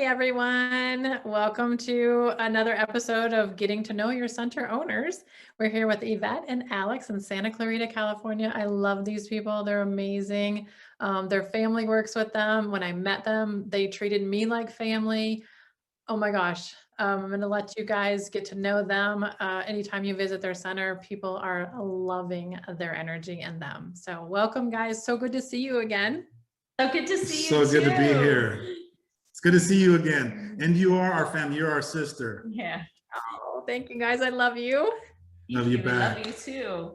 everyone. Welcome to another episode of Getting to Know Your Center Owners. We're here with Yvette and Alex in Santa Clarita, California. I love these people. They're amazing. Their family works with them. When I met them, they treated me like family. Oh my gosh. I'm going to let you guys get to know them. Anytime you visit their center, people are loving their energy and them. So welcome, guys. So good to see you again. So good to see you. So good to be here. It's good to see you again. And you are our family. You're our sister. Yeah. Oh, thank you guys. I love you. Love you back. Love you too.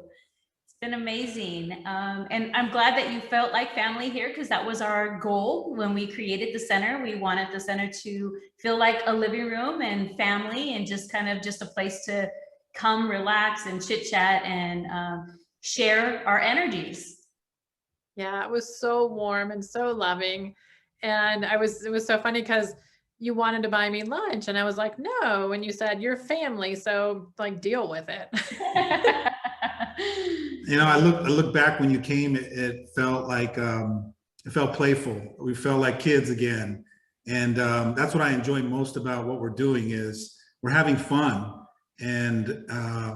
It's been amazing. And I'm glad that you felt like family here, because that was our goal when we created the center. We wanted the center to feel like a living room and family, and just kind of just a place to come, relax, and chit chat and share our energies. Yeah, it was so warm and so loving. And it was so funny because you wanted to buy me lunch and I was like, no. And you said, you're family. So like, deal with it. You know, I look back when you came, it felt like, it felt playful. We felt like kids again. And that's what I enjoy most about what we're doing is we're having fun. And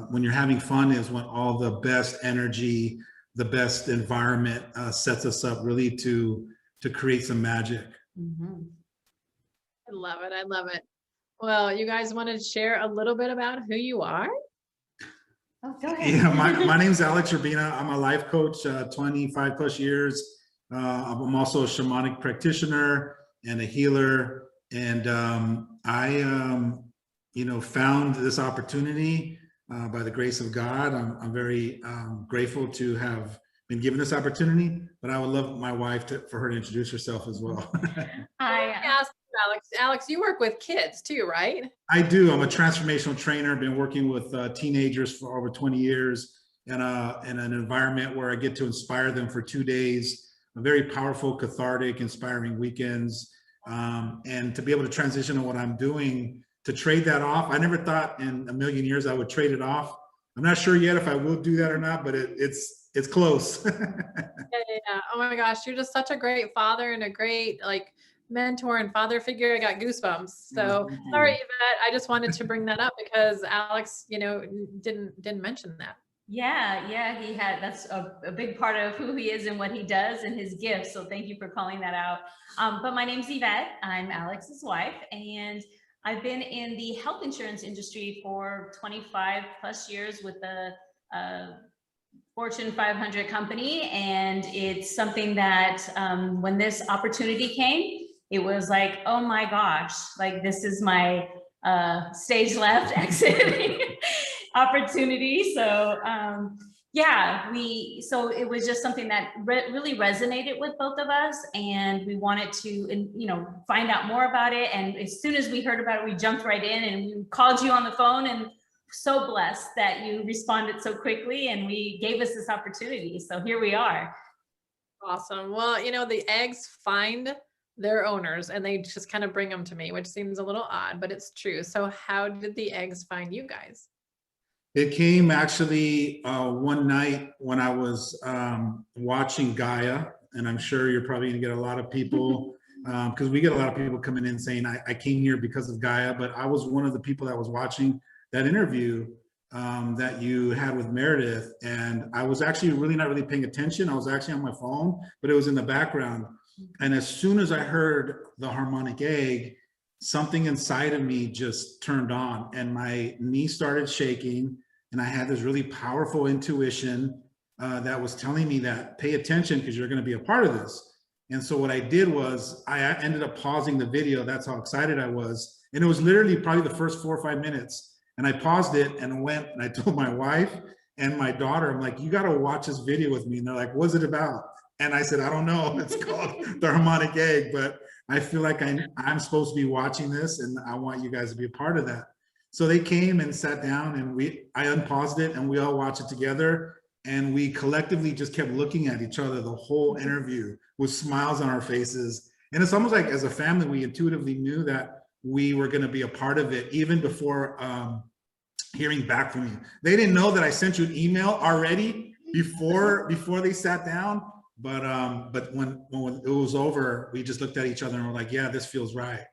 when you're having fun is when all the best energy, the best environment sets us up really to create some magic. Mm-hmm. I love it. I love it. Well, you guys want to share a little bit about who you are? Oh, go ahead. Yeah, my name's Alex Urbina. I'm a life coach, 25 plus years. I'm also a shamanic practitioner and a healer. And I found this opportunity by the grace of God. I'm very grateful to have been given this opportunity, but I would love my wife for her to introduce herself as well. I asked Alex, you work with kids too, right? I do. I'm a transformational trainer. Been working with teenagers for over 20 years in an environment where I get to inspire them for 2 days, a very powerful, cathartic, inspiring weekends. And to be able to transition to what I'm doing, to trade that off. I never thought in a million years I would trade it off. I'm not sure yet if I will do that or not, but it's close. Yeah. Oh my gosh, you're just such a great father and a great mentor and father figure. I got goosebumps. So sorry, Yvette, I just wanted to bring that up because Alex, didn't mention that. Yeah, that's a big part of who he is and what he does and his gifts. So thank you for calling that out. But my name's Yvette. I'm Alex's wife, and I've been in the health insurance industry for 25 plus years with the Fortune 500 company. And it's something that when this opportunity came, it was like, oh my gosh, like this is my stage left exit opportunity. So so it was just something that really resonated with both of us, and we wanted to, find out more about it. And as soon as we heard about it, we jumped right in and we called you on the phone, and so blessed that you responded so quickly and we gave us this opportunity. So here we are. Awesome. Well, the eggs find their owners and they just kind of bring them to me, which seems a little odd, but it's true. So how did the eggs find you guys? It came actually one night when I was watching Gaia, and I'm sure you're probably gonna get a lot of people, because we get a lot of people coming in saying, I came here because of Gaia, but I was one of the people that was watching that interview that you had with Meredith, and I was actually not really paying attention. I was actually on my phone, but it was in the background. And as soon as I heard the harmonic egg, something inside of me just turned on and my knee started shaking. And I had this really powerful intuition that was telling me that pay attention because you're going to be a part of this. And so what I did was I ended up pausing the video. That's how excited I was. And it was literally probably the first 4 or 5 minutes. And I paused it and went and I told my wife and my daughter, I'm like, you got to watch this video with me. And they're like, what's it about? And I said, I don't know. It's called The Harmonic Egg, but I feel like I'm supposed to be watching this and I want you guys to be a part of that. So they came and sat down and I unpaused it and we all watched it together. And we collectively just kept looking at each other the whole interview with smiles on our faces. And it's almost like as a family, we intuitively knew that we were going to be a part of it even before hearing back from you. They didn't know that I sent you an email already before they sat down. But when it was over, we just looked at each other and we're like, yeah, this feels right.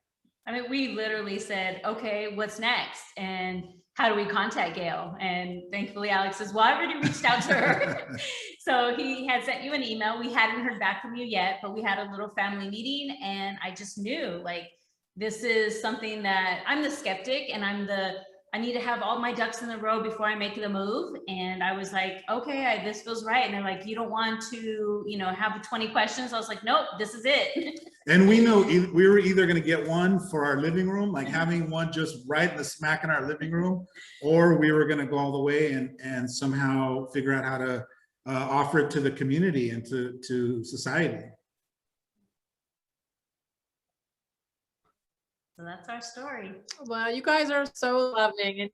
I mean, we literally said, okay, what's next? And how do we contact Gail? And thankfully, Alex says, well, I already reached out to her. So he had sent you an email. We hadn't heard back from you yet, but we had a little family meeting. And I just knew, like, this is something that I'm the skeptic, and I need to have all my ducks in a row before I make the move. And I was like, okay, this feels right. And they're like, you don't want to, have 20 questions. I was like, nope, this is it. And we know we were either going to get one for our living room, like having one just right in the smack in our living room, or we were going to go all the way and somehow figure out how to offer it to the community and to society. So that's our story. Well, you guys are so loving, and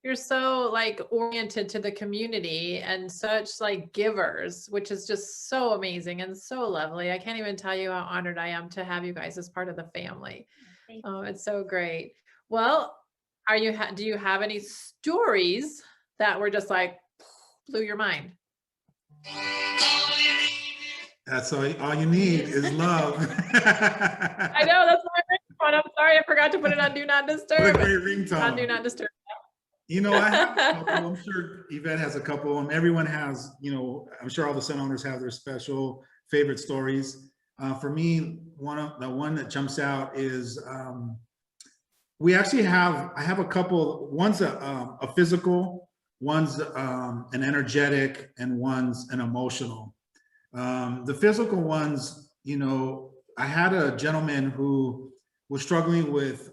you're so like oriented to the community and such like givers, which is just so amazing and so lovely. I can't even tell you how honored I am to have you guys as part of the family. It's so great. Well, do you have any stories that were just like blew your mind? That's all you need is love. I know, that's my ringtone. I'm sorry, I forgot to put it on Do Not Disturb. What a great ringtone. On Do Not Disturb. I have a couple. I'm sure Yvette has a couple of them. Everyone has, I'm sure all the Sun owners have their special favorite stories. For me, the one that jumps out is I have a couple. One's a physical, one's an energetic, and one's an emotional. The physical ones, I had a gentleman who was struggling with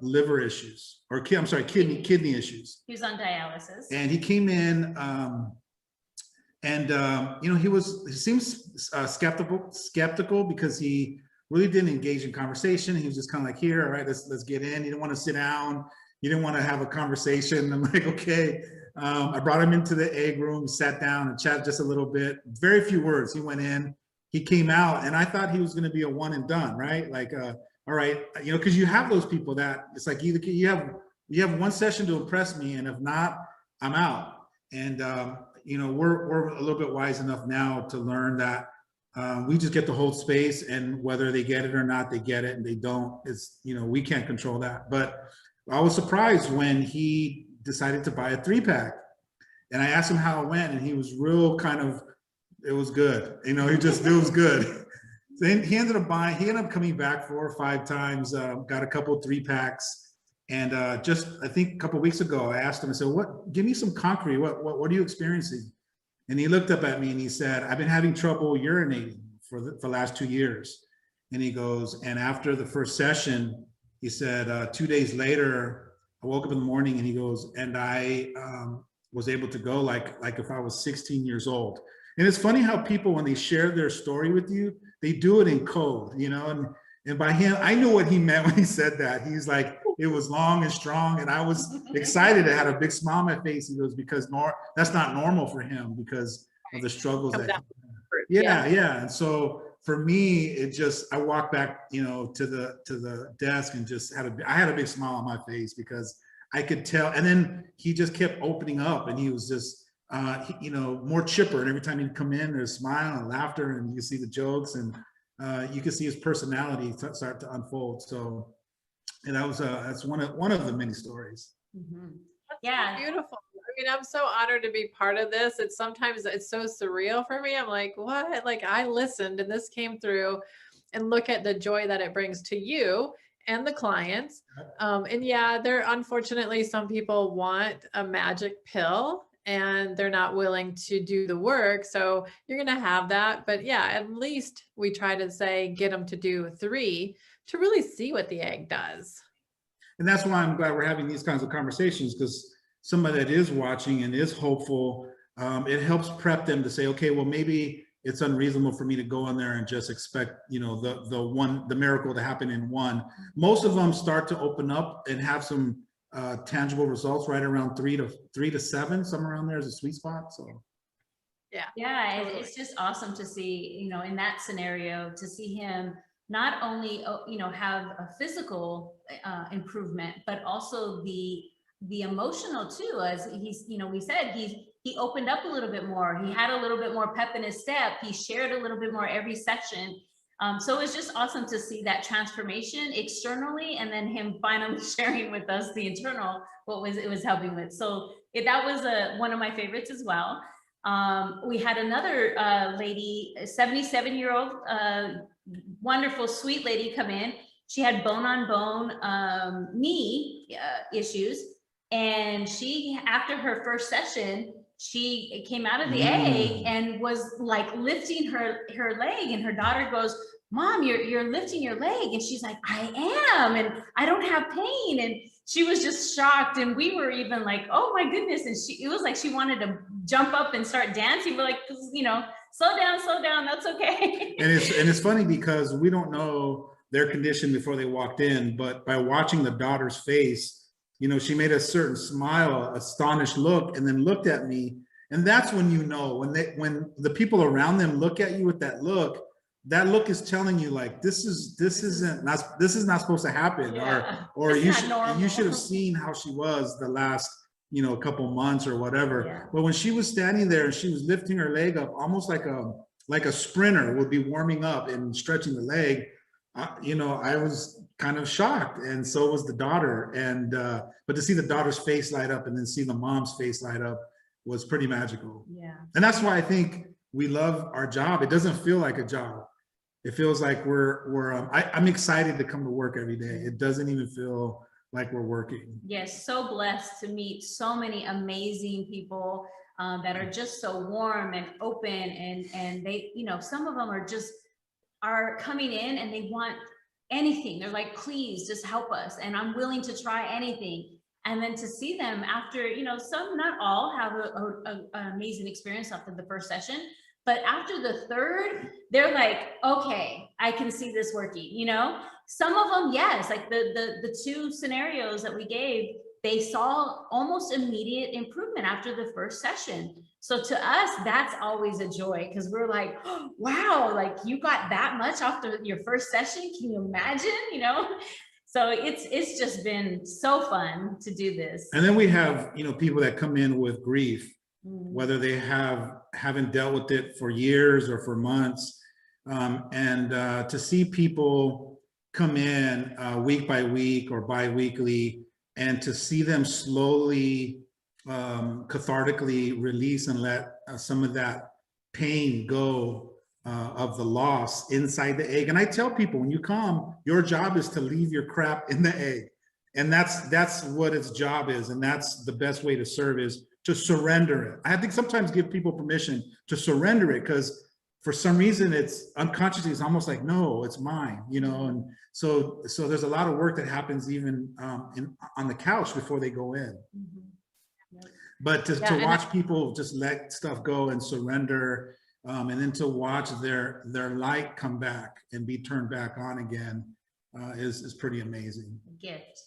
liver issues, or kidney issues. He was on dialysis. And he came in, he seems skeptical because he really didn't engage in conversation. He was just kind of like, here, all right, let's get in. He didn't want to sit down. He didn't want to have a conversation. I'm like, okay. I brought him into the egg room, sat down and chatted just a little bit. Very few words. He went in, he came out, and I thought he was going to be a one and done, right? Like, all right, because you have those people that it's like either you have one session to impress me, and if not, I'm out. And we're a little bit wise enough now to learn that we just get to hold space, and whether they get it or not, they get it, and they don't. It's we can't control that. But I was surprised when he decided to buy a 3-pack, and I asked him how it went, and he was real kind of. It was good, it was good. So he ended up coming back 4 or 5 times, got a couple 3-packs. And just, I think a couple of weeks ago, I asked him, I said, give me some concrete, what are you experiencing? And he looked up at me and he said, I've been having trouble urinating for the last 2 years. And he goes, and after the first session, he said, 2 days later, I woke up in the morning, and he goes, and I was able to go like if I was 16 years old. And it's funny how people, when they share their story with you, they do it in code, and by him, I knew what he meant when he said that. He's like, it was long and strong, and I was excited. I had a big smile on my face. He goes, because that's not normal for him because of the struggles that yeah. And so for me, I walked back, to the desk and just I had a big smile on my face because I could tell. And then he just kept opening up, and he was just more chipper, and every time he'd come in, there's a smile and laughter, and you see the jokes, and you can see his personality start to unfold. So, and that's one of the many stories. Mm-hmm. Yeah, beautiful. I mean, I'm so honored to be part of this. Sometimes it's so surreal for me. I'm like, what? Like, I listened, and this came through, and look at the joy that it brings to you and the clients. And yeah, unfortunately, some people want a magic pill, and they're not willing to do the work. So you're going to have that. But yeah, at least we try to say, get them to do 3 to really see what the egg does. And that's why I'm glad we're having these kinds of conversations, because somebody that is watching and is hopeful, it helps prep them to say, okay, well, maybe it's unreasonable for me to go in there and just expect, the miracle to happen in one. Most of them start to open up and have some tangible results right around 3 to 7, somewhere around there is a sweet spot. So yeah, totally. It's just awesome to see, in that scenario, to see him not only have a physical improvement, but also the emotional too. As he's, we said, he opened up a little bit more. He had a little bit more pep in his step. He shared a little bit more every session. So it was just awesome to see that transformation externally, and then him finally sharing with us the internal, it was helping with. So that was one of my favorites as well. We had another lady, a 77-year-old, wonderful, sweet lady come in. She had bone-on-bone knee issues. And she, after her first session, she came out of the egg and was like lifting her leg, and her daughter goes, "Mom, you're lifting your leg." And she's like, "I am, and I don't have pain." And she was just shocked. And we were even like, "Oh my goodness." And it was like she wanted to jump up and start dancing. We're like, slow down, that's okay. And it's funny because we don't know their condition before they walked in, but by watching the daughter's face, she made a certain smile, astonished look, and then looked at me. And that's when when the people around them look at you with that look is telling you like, this is not supposed to happen. Yeah, or you should have seen how she was the last, couple months or whatever. Yeah. But when she was standing there and she was lifting her leg up, almost like a sprinter would be warming up and stretching the leg, I was kind of shocked, and so was the daughter. And but to see the daughter's face light up and then see the mom's face light up was pretty magical. Yeah. And that's why I think we love our job. It doesn't feel like a job. It feels like I'm excited to come to work every day. It doesn't even feel like we're working. Yes, so blessed to meet so many amazing people that are just so warm and open, and they, some of them are coming in and they want anything. They're like, "Please just help us, and I'm willing to try anything." And then to see them after, some, not all, have an amazing experience after the first session, but after the third, they're like, "Okay, I can see this working." Some of them, yes, like the two scenarios that we gave, they saw almost immediate improvement after the first session. So to us, that's always a joy, because we're like, "Oh, wow, like you got that much after your first session. Can you imagine?" So it's just been so fun to do this. And then we have, people that come in with grief, whether they haven't dealt with it for years or for months. And to see people come in week by week or bi-weekly, and to see them slowly, cathartically release and let some of that pain go of the loss inside the egg. And I tell people, when you come, your job is to leave your crap in the egg. And that's what its job is. And that's the best way to serve, is to surrender it. I think sometimes give people permission to surrender it, because for some reason it's unconsciously, it's almost like, no, it's mine, and so there's a lot of work that happens even on the couch before they go in. Yep. But to watch people just let stuff go and surrender, and then to watch their light come back and be turned back on again, is pretty amazing. Gift.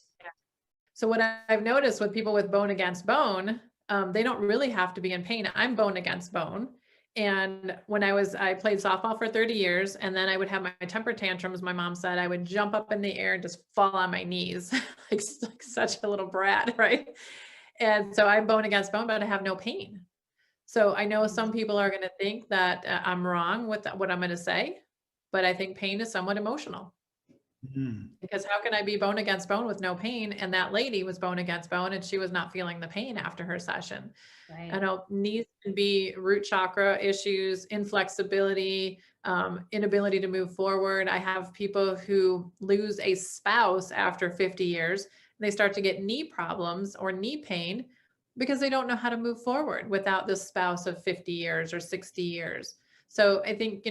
So what I've noticed with people with bone against bone, they don't really have to be in pain. I'm bone against bone. And when I played softball for 30 years, and then I would have my temper tantrums. My mom said I would jump up in the air and just fall on my knees like such a little brat, right? And so I'm bone against bone, but I have no pain. So I know some people are going to think that I'm wrong with what I'm going to say, but I think pain is somewhat emotional. Because how can I be bone against bone with no pain? And that lady was bone against bone, and she was not feeling the pain after her session. Right. I know knees can be root chakra issues, inflexibility, inability to move forward. I have people who lose a spouse after 50 years. And they start to get knee problems or knee pain because they don't know how to move forward without the spouse of 50 years or 60 years. So I think,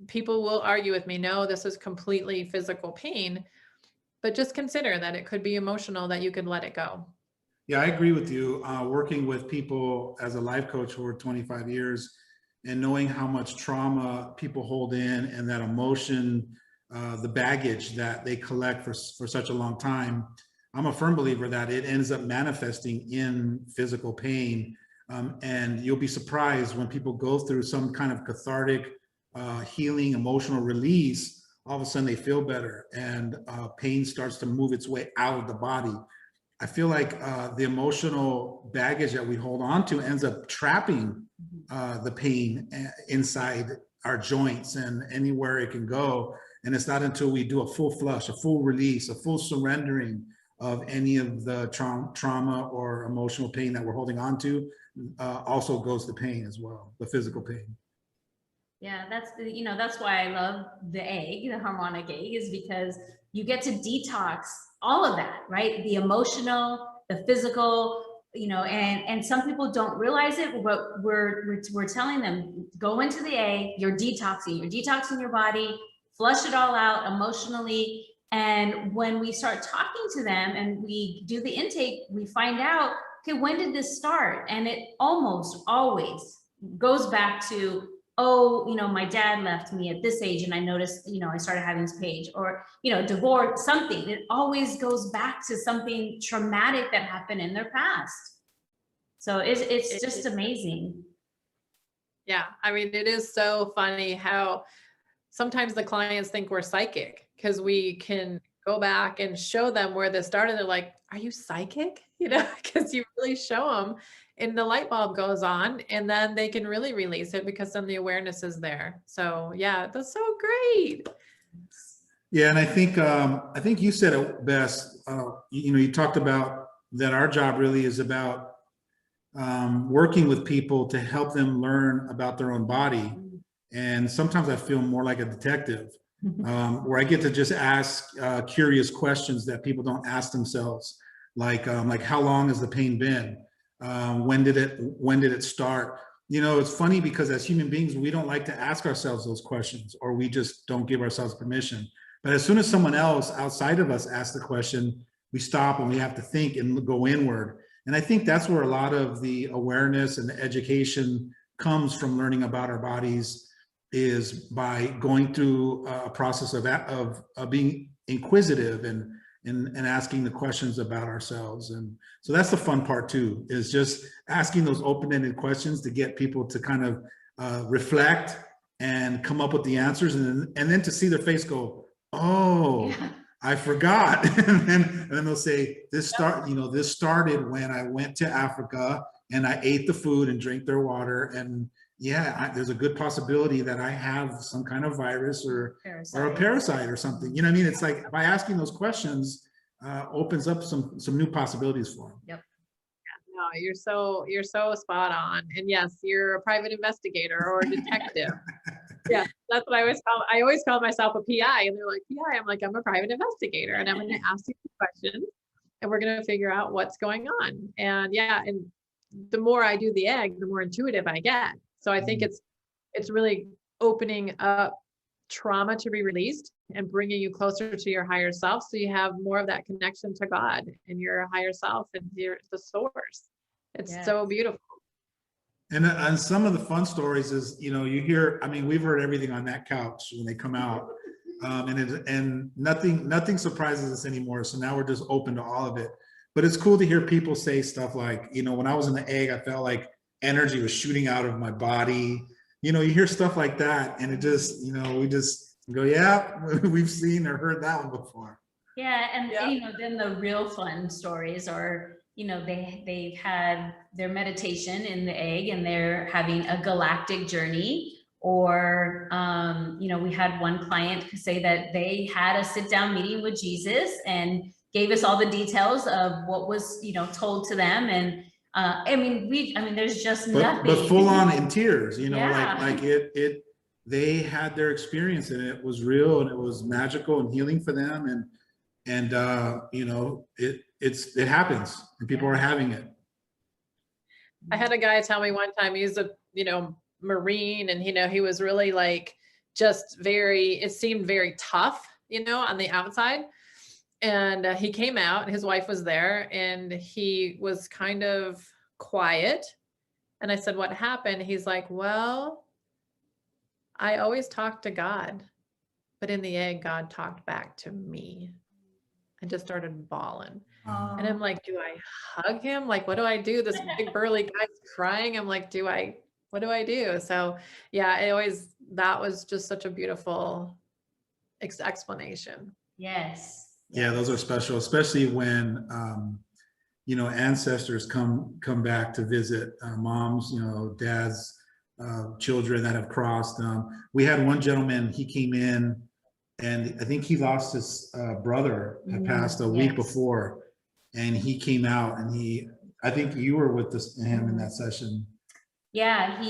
people will argue with me, no, this is completely physical pain, but just consider that it could be emotional, that you could let it go. Yeah, I agree with you. Working with people as a life coach for 25 years, and knowing how much trauma people hold in, and that emotion, the baggage that they collect for such a long time, I'm a firm believer that it ends up manifesting in physical pain. And you'll be surprised when people go through some kind of cathartic healing, emotional release, all of a sudden they feel better, and pain starts to move its way out of the body. I feel like the emotional baggage that we hold on to ends up trapping the pain inside our joints and anywhere it can go. And it's not until we do a full flush, a full release, a full surrendering of any of the trauma or emotional pain that we're holding on to, also goes to pain as well, the physical pain. Yeah, that's why I love the egg, the harmonic egg, is because you get to detox all of that, right? The emotional, the physical, and some people don't realize it, but we're telling them, go into the egg, you're detoxing your body, flush it all out emotionally. And when we start talking to them and we do the intake, we find out, okay, when did this start? And it almost always goes back to, oh, my dad left me at this age and I noticed, I started having this page, or, divorce, something. It always goes back to something traumatic that happened in their past. So it's just amazing. Yeah, I mean, it is so funny how sometimes the clients think we're psychic because we can go back and show them where this started. They're like, are you psychic? Because you really show them and the light bulb goes on and then they can really release it because then the awareness is there. So yeah, that's so great. Yeah. And I think you said it best. You talked about that our job really is about working with people to help them learn about their own body. And sometimes I feel more like a detective, where I get to just ask curious questions that people don't ask themselves, like how long has the pain been? When did it start? It's funny because as human beings, we don't like to ask ourselves those questions, or we just don't give ourselves permission. But as soon as someone else outside of us asks the question, we stop and we have to think and go inward. And I think that's where a lot of the awareness and the education comes from, learning about our bodies, is by going through a process of being inquisitive and asking the questions about ourselves. And so that's the fun part too, is just asking those open-ended questions to get people to kind of reflect and come up with the answers, and then to see their face go, oh, yeah, I forgot. and then they'll say, this started when I went to Africa and I ate the food and drank their water. And yeah, there's a good possibility that I have some kind of virus or a parasite or something. What I mean? It's like, by asking those questions, opens up some new possibilities for them. Yep. No, you're so spot on. And yes, you're a private investigator or a detective. Yeah, that's what I always call myself a PI, and they're like, PI. I'm like, I'm a private investigator, and I'm going to ask you questions, and we're going to figure out what's going on. And yeah, and the more I do the egg, the more intuitive I get. So I think it's really opening up trauma to be released and bringing you closer to your higher self, so you have more of that connection to God and your higher self and the source. It's so beautiful. And some of the fun stories is, you hear, I mean, we've heard everything on that couch when they come out, and nothing surprises us anymore. So now we're just open to all of it. But it's cool to hear people say stuff like, when I was in the egg, I felt like energy was shooting out of my body. You hear stuff like that, and it just, we just go, yeah, we've seen or heard that one before. Yeah, and then the real fun stories are, they've had their meditation in the egg and they're having a galactic journey. Or, we had one client say that they had a sit-down meeting with Jesus and gave us all the details of what was, told to them. And there's just nothing. But full on in tears, like they had their experience and it was real and it was magical and healing for them. And it happens and people are having it. I had a guy tell me one time, he's a, Marine, and, he was really like, it seemed very tough, on the outside. And he came out and his wife was there and he was kind of quiet. And I said, what happened? He's like, well, I always talk to God, but in the egg, God talked back to me. I just started bawling. And I'm like, do I hug him? Like, what do I do? This big burly guy's crying. I'm like, what do I do? So yeah, that was just such a beautiful explanation. Yes. Yeah, those are special, especially when, ancestors come back to visit, moms, dads, children that have crossed. We had one gentleman, he came in and I think he lost his brother, had passed a week before, and he came out and I think you were with him in that session. Yeah,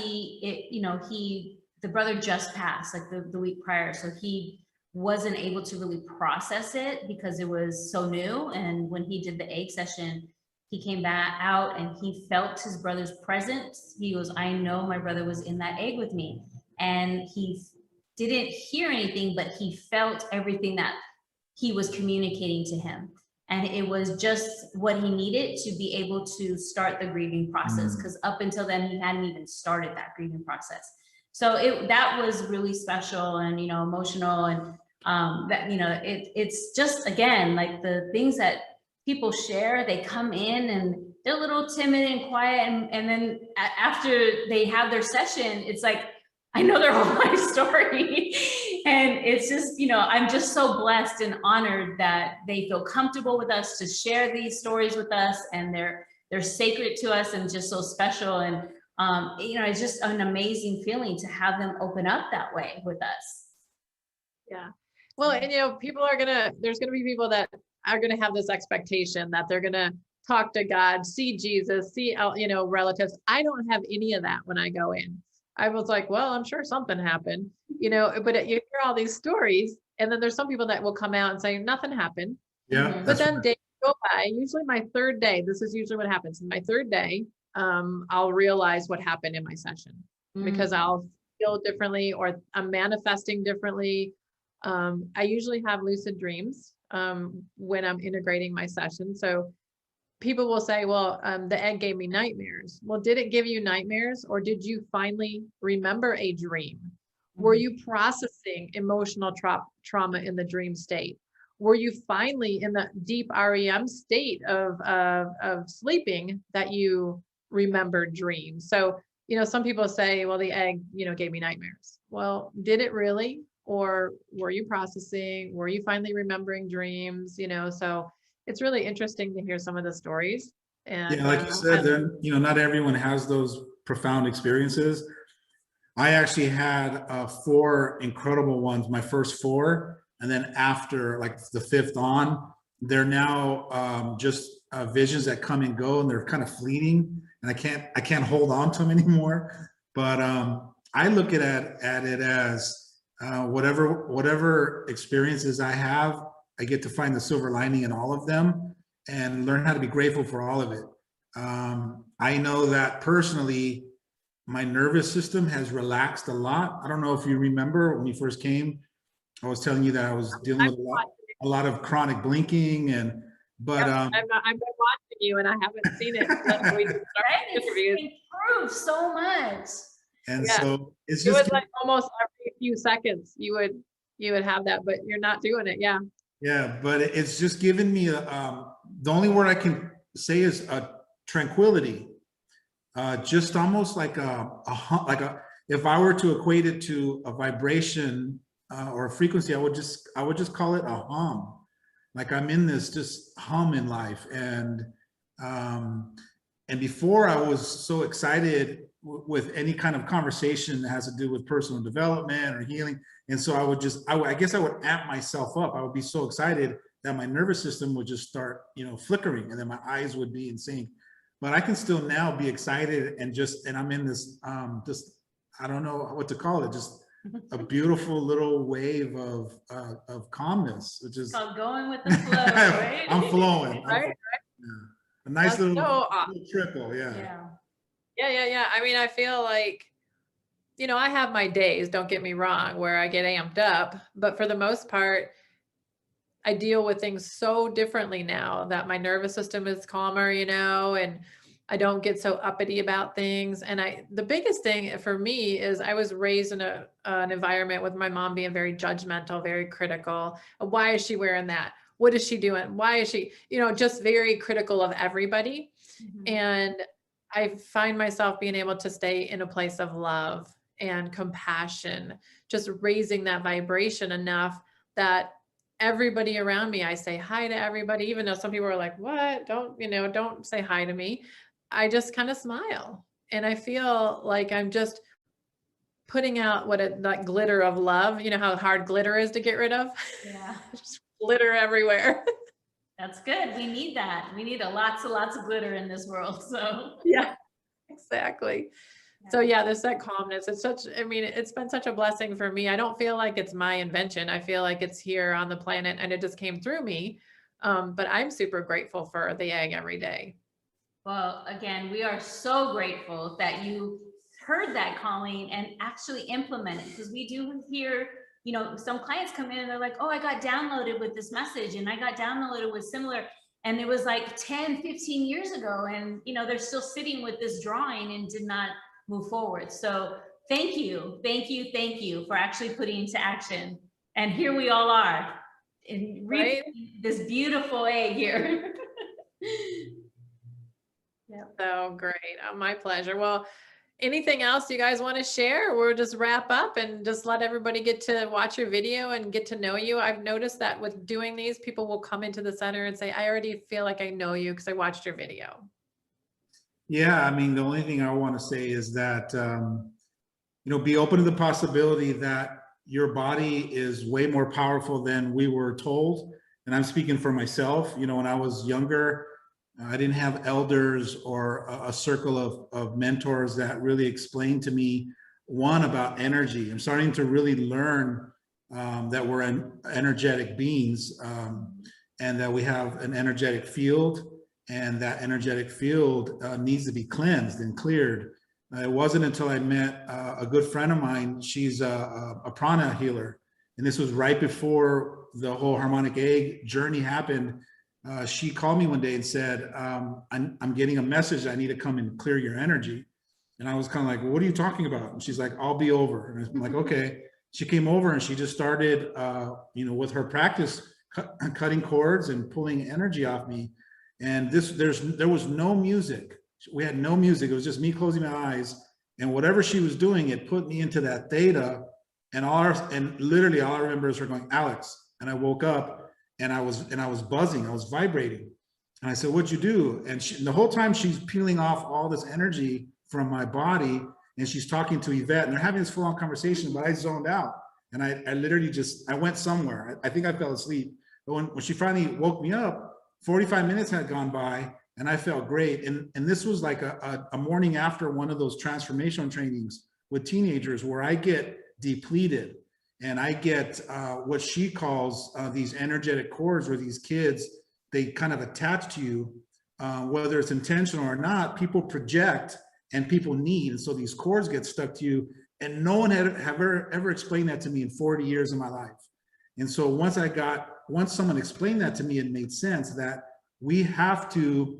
the brother just passed like the week prior. So he wasn't able to really process it because it was so new. And when he did the egg session, he came back out and he felt his brother's presence. He goes, I know my brother was in that egg with me. And he didn't hear anything, but he felt everything that he was communicating to him. And it was just what he needed to be able to start the grieving process. Because up until then, he hadn't even started that grieving process. So that was really special and, emotional. And that, it's just, again, like the things that people share, they come in and they're a little timid and quiet. And then after they have their session, it's like, I know their whole life story. And it's just, I'm just so blessed and honored that they feel comfortable with us to share these stories with us, and they're sacred to us and just so special. And, it's just an amazing feeling to have them open up that way with us. Yeah. Well, and there's gonna be people that are gonna have this expectation that they're gonna talk to God, see Jesus, see, relatives. I don't have any of that when I go in. I was like, well, I'm sure something happened, but you hear all these stories, and then there's some people that will come out and say nothing happened. Yeah. But then days go by, usually my third day, this is usually what happens. In my third day, I'll realize what happened in my session because I'll feel differently or I'm manifesting differently. I usually have lucid dreams when I'm integrating my session. So people will say, well, the egg gave me nightmares. Well, did it give you nightmares, or did you finally remember a dream? Were you processing emotional trauma in the dream state? Were you finally in the deep REM state of sleeping that you remembered dreams? So, some people say, well, the egg, gave me nightmares. Well, did it really? Or were you processing? Were you finally remembering dreams? So it's really interesting to hear some of the stories. And yeah, like you said, not everyone has those profound experiences. I actually had 4 incredible ones, my first 4, and then after like the 5th on, they're now just visions that come and go, and they're kind of fleeting, and I can't hold on to them anymore. But I look at it as whatever experiences I have, I get to find the silver lining in all of them and learn how to be grateful for all of it. I know that personally, my nervous system has relaxed a lot. I don't know if you remember when you first came, I was telling you that I was dealing with a lot of chronic blinking but I've been watching you and I haven't seen it. It's improved so much. And so it was like almost every few seconds you would have that, but you're not doing it. Yeah. Yeah, but it's just given me the only word I can say is a tranquility. Just almost like if I were to equate it to a vibration or a frequency, I would just call it a hum. Like I'm in this just hum in life, and before I was so excited with any kind of conversation that has to do with personal development or healing. And so I guess I would amp myself up. I would be so excited that my nervous system would just start, flickering, and then my eyes would be in sync. But I can still now be excited and I'm in this, I don't know what to call it, just a beautiful little wave of calmness, which is called going with the flow, right? I'm flowing. Right. A nice little awesome. trickle. Yeah. Yeah. I mean, I feel like, I have my days, don't get me wrong, where I get amped up, but for the most part, I deal with things so differently now that my nervous system is calmer, and I don't get so uppity about things. And the biggest thing for me is I was raised in an environment with my mom being very judgmental, very critical. Why is she wearing that? What is she doing? Why is she, just very critical of everybody. And I find myself being able to stay in a place of love and compassion, just raising that vibration enough that everybody around me, I say hi to everybody, even though some people are like, what? Don't say hi to me. I just kind of smile, and I feel like I'm just putting out that glitter of love. You know how hard glitter is to get rid of? Yeah, Just glitter everywhere. that's good. We need that. We need lots and lots of glitter in this world. So Yeah, exactly. So yeah, there's that calmness. I mean, it's been such a blessing for me. I don't feel like it's my invention. I feel like it's here on the planet and it just came through me. But I'm super grateful for the egg every day. well, again, we are so grateful that you heard that calling and actually implemented, because we do hear, you know, some clients come in and they're like, oh, I got downloaded with this message and I got downloaded with similar, and it was like 10, 15 years ago. And, you know, they're still sitting with this drawing and did not move forward. So thank you, thank you, thank you for actually putting into action. And here we all are in Right? this beautiful egg here. So great. Oh, my pleasure. Well, anything else you guys want to share? Or we'll just wrap up and just let everybody get to watch your video and get to know you. I've noticed that with doing these, people will come into the center and say, I already feel like I know you because I watched your video. Yeah, I mean, the only thing I want to say is that, you know, be open to the possibility that your body is way more powerful than we were told. And I'm speaking for myself. You know, when I was younger, I didn't have elders or a circle of mentors that really explained to me, one, about energy. I'm starting to really learn that we're energetic beings, and that we have an energetic field, and that energetic field needs to be cleansed and cleared. It wasn't until I met a good friend of mine. She's a prana healer, and this was right before the whole harmonic egg journey happened. She called me one day and said, I'm getting a message. I need to come and clear your energy. And I was kind of like, well, what are you talking about? And she's like, I'll be over. And I'm like, okay. She came over and she just started, you know, with her practice, cutting cords and pulling energy off me. And there was no music. We had no music. It was just me closing my eyes. And whatever she was doing, it put me into that theta. And literally all I remember is her going, Alex. And I woke up. And I was buzzing, I was vibrating. And I said, what'd you do? And the whole time she's peeling off all this energy from my body, and she's talking to Yvette, and they're having this full on conversation, but I zoned out. And I literally I went somewhere. I think I fell asleep. But when she finally woke me up, 45 minutes had gone by and I felt great. And this was like a morning after one of those transformational trainings with teenagers where I get depleted. And I get what she calls these energetic cords, where these kids, they kind of attach to you, whether it's intentional or not. People project and people need, and so these cords get stuck to you. And no one had ever explained that to me in 40 years of my life. And so once someone explained that to me, it made sense that we have to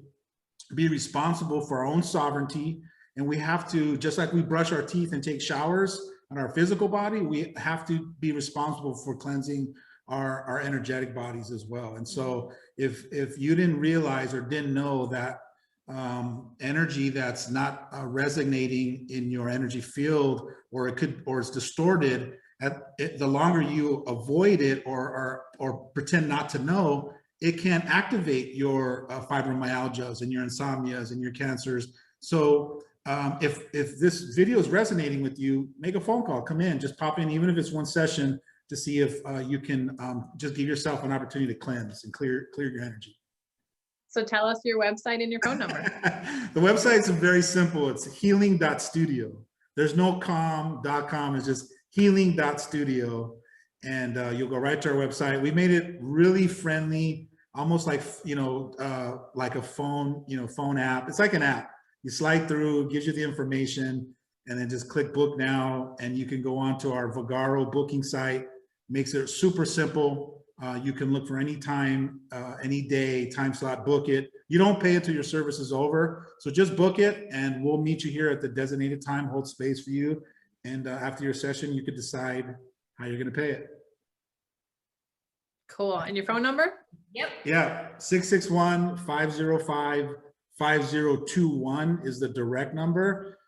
be responsible for our own sovereignty, and we have to, just like we brush our teeth and take showers on our physical body, we have to be responsible for cleansing our energetic bodies as well. And so if you didn't realize or didn't know that energy that's not resonating in your energy field, or it's distorted, the longer you avoid it or pretend not to know, it can activate your fibromyalgias and your insomnias and your cancers. So if this video is resonating with you, make a phone call, come in, just pop in, even if it's one session, to see if you can just give yourself an opportunity to cleanse and clear your energy. So tell us your website and your phone number. The website's very simple. It's healing.studio. There's no .com, it's just healing.studio. And you'll go right to our website. We made it really friendly, almost like, like a phone app. It's like an app. You slide through, gives you the information, and then just click book now. And you can go on to our Vagaro booking site. Makes it super simple. You can look for any time, any day, time slot, book it. You don't pay until your service is over. So just book it and we'll meet you here at the designated time, hold space for you. And after your session, you could decide how you're going to pay it. Cool. And your phone number? Yep. Yeah, 661-505-5021 is the direct number.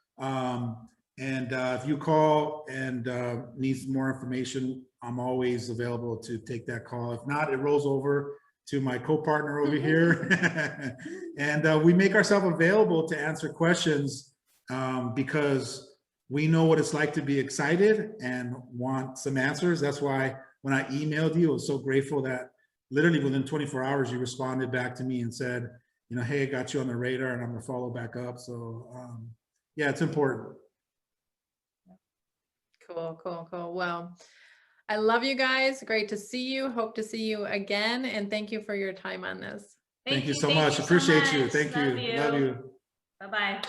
If you call and needs more information, I'm always available to take that call. If not, it rolls over to my co-partner over here. And we make ourselves available to answer questions because we know what it's like to be excited and want some answers. That's why when I emailed you, I was so grateful that literally within 24 hours, you responded back to me and said, you know, hey, I got you on the radar and I'm gonna follow back up. So yeah, it's important. Cool, cool, cool. Well, I love you guys. Great to see you. Hope to see you again. And thank you for your time on this. Thank you so much. Appreciate you. Thank Love you. Love you. Bye-bye.